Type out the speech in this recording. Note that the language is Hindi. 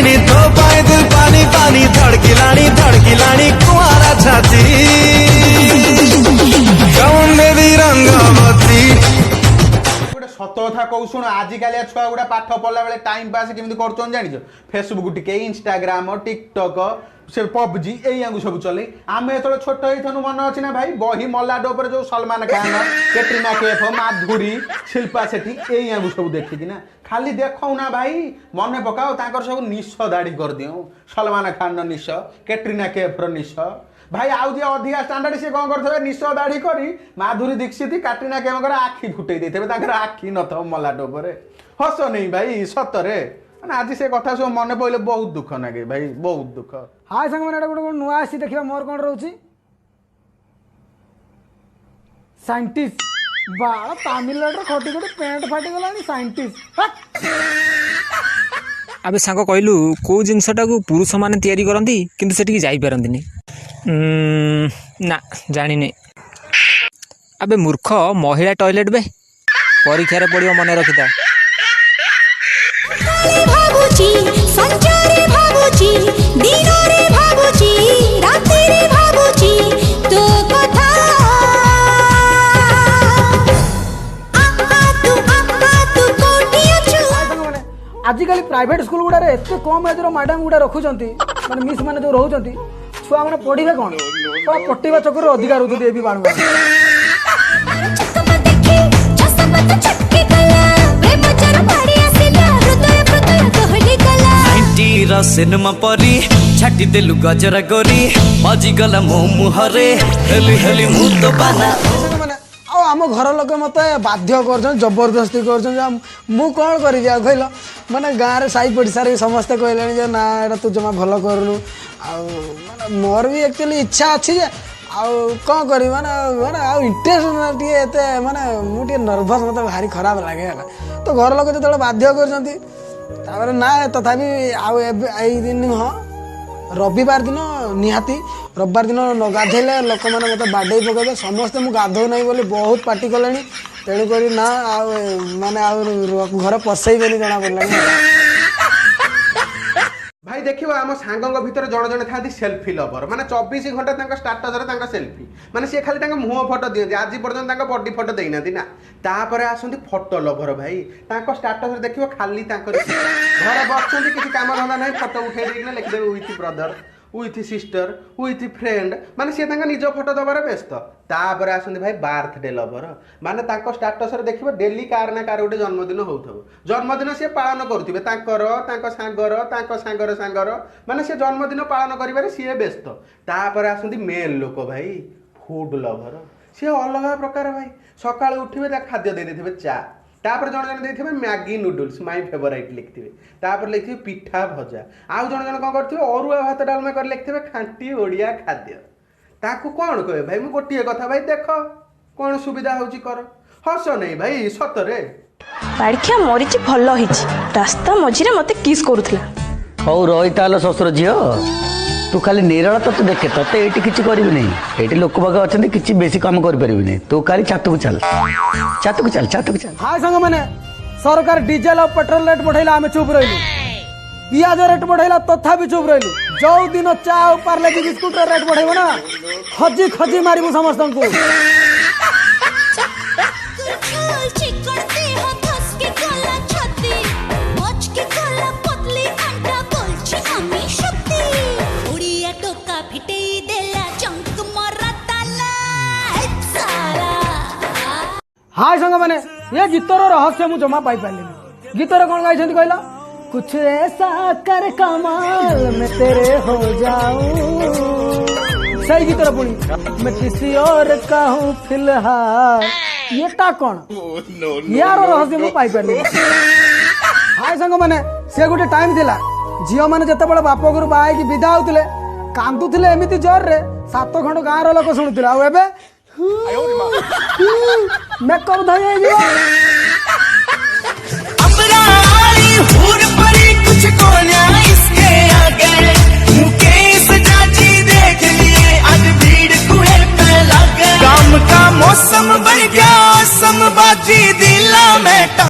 नी तो पाए दिल पानी पानी धड़की लानी कुआरा छाती कौन मेरी रंगवती। सत कथा कौ शुण आजिकालिया छुआ गुड़ा पाठ पढ़ला बेले टाइम पास केମିତି करछन जानिछ फेसबुक टिके इंस्टाग्राम टिकटॉक से पबजी एयागु सब चले आमे एतले छोट हेथनु मन अछि ना भाई बही मल्लाडो पर जो सलमान खान कैटरीना कैफ माधुरी शिल्पा शेट्टी एयागु सब देखि ना खाली देखौ ना भाई मन पकाओ ताकर सब निश दाढ़ी कर दियो सलमान खान निश कैटरीना कैफ निश भाई आउ जे अधिका स्टैंडर्ड से कौन करथे निश दाढ़ी करी माधुरी दीक्षित कैटरीना कैफ आखि फुटै देथे ताकर आखि न तो मल्लाडो पर हस नहीं भाई सतरे आज से कथा सब मन पड़े बहुत दुख लगे भाई बहुत दुख। हाय संग मैंने गोटे नुआ आसी देखा मोर कौन रोची साइंटिस्ट बाल तामिलनाडु खटी खटी पेंट फाटी गला साइंटिस्ट अबे सांग कहलु को जिनसटा को पुरुष माने तैयारी करंती किंतु सेठी जाई पारंतीनी ना जानी नहीं। अबे मूर्ख महिला टॉयलेट बे परीक्षा रे पड़ियो मने रखिता भाबुची संचारे भाबुची दिनो रे भाबुची राति रे भाबुची तो कथा तू कोटिया छु। आजिकल प्राइवेट स्कूल गुड़ा रे एते कम एज रो मैडम गुड़ा रखुचंती माने मिस माने जो रहउचंती छुआ माने पढिबे कोन पट्टीबा चक्कर अधिकार होती ए भी बाणवा सिनेमा परी छाटी देलु गजरा गोरी मजी गला मो मुहरे हेली हेली मुत बाना आ आम घर लोक मत बाध्य कर जबरदस्ती कर मु कौन करी कहल माने गाँव में साई पड़िशा समस्ते कहले जे ना एटा तू जमा भल करूनु आ मोर भी एक्चुअली इच्छा अच्छी जे कौन करी माने माने इंटरेस्ट टे माने मुझे नर्भस मत भारी खराब लगे तो घर लोक जो बाध्य कर ना तथापि दिन हाँ रविवार दिन निहाती रविवार दिन न गाधेले लोक मैंने मत बाडे पकड़े समस्ते मुझे गाधो नहीं बोली बहुत पार्टी कले तेणुक ना माने घर पसैबे जना पड़ा भाई देखियो आम सांगों भीतर जण जण था सेल्फी लवर माने 24 घंटा स्टाटस सेल्फी माने सी खाली मुह फोटो दिखती आज पर्यटन बॉडी फोटो देना ना तापर आसती फोटो लवर भाई स्टाटस देखियो खाली घर बसुँच किसी काम धंदा ना फोटो उठे लिखिदेवे with brother with sister with friend माने सी निज फोटो दबार व्यस्त तापर आसती भाई बर्थडे लवर माने स्टाटस देखिए डेली कार ना कार गोटे जन्मदिन होथबो जन्मदिन सी पालन करुवे सांगर सांगर माने सी जन्मदिन पालन करिबारे सी व्यस्त तापर आसती मेल लोक भाई फूड लवर सी अलग प्रकार भाई सकाळ उठिबे खाद्य दे देथिबे चा तापर जन जन देथिबे मैगी नूडल्स माय फेवरेट लिखथिबे तापर लिखथिबे पिठा भजा आउ जन जन कोन करथिबे अरुआ भात डालमा कर लिखथिबे खांटी ओडिया खाद्य ताकू कोन कहे भाई मु गोटिए कथा भाई देख कोन सुविधा होची कर हस नहीं भाई सतरे पाड़िया मरीची भल होईची रास्ता मझिरे मते किस करूथला हौ रही तालो ससुर झियो तू खाली निराला तो देखे तते एटी किछि करिबि नै एटी लोक बाग अछन किछि बेसी काम कर परिबि नै तू खाली छातु चल हाय संग माने सरकार डीजल और पेट्रोल रेट बढ़ैला आमे चुप रहिलु पियाज रेट बढ़ैला तथापि चुप रहिलु जो दिन चा पार्ले बिस्कुट रेट बढ़ैबो ना खजी खजी मारिबु समस्त को हाय संग मैंने ये गीतर रहस्य मुझे जमा पाई पारे गीतर कौन गाई कहला कुछ ऐसा कर कमाल मैं तेरे हो जाऊं सही गीतर पुणी मैं किसी और का हूँ फिलहाल ये ता कौन यार रहस्य मुझे पाई पारे हाय संग मैंने से गोटे टाइम थिला झील मैंने जिते बड़े बाप घर बाहर विदा होते कांदुले एमती जोर रे 7 खंड गाँव लोक शुणुले आ मेकअप धोई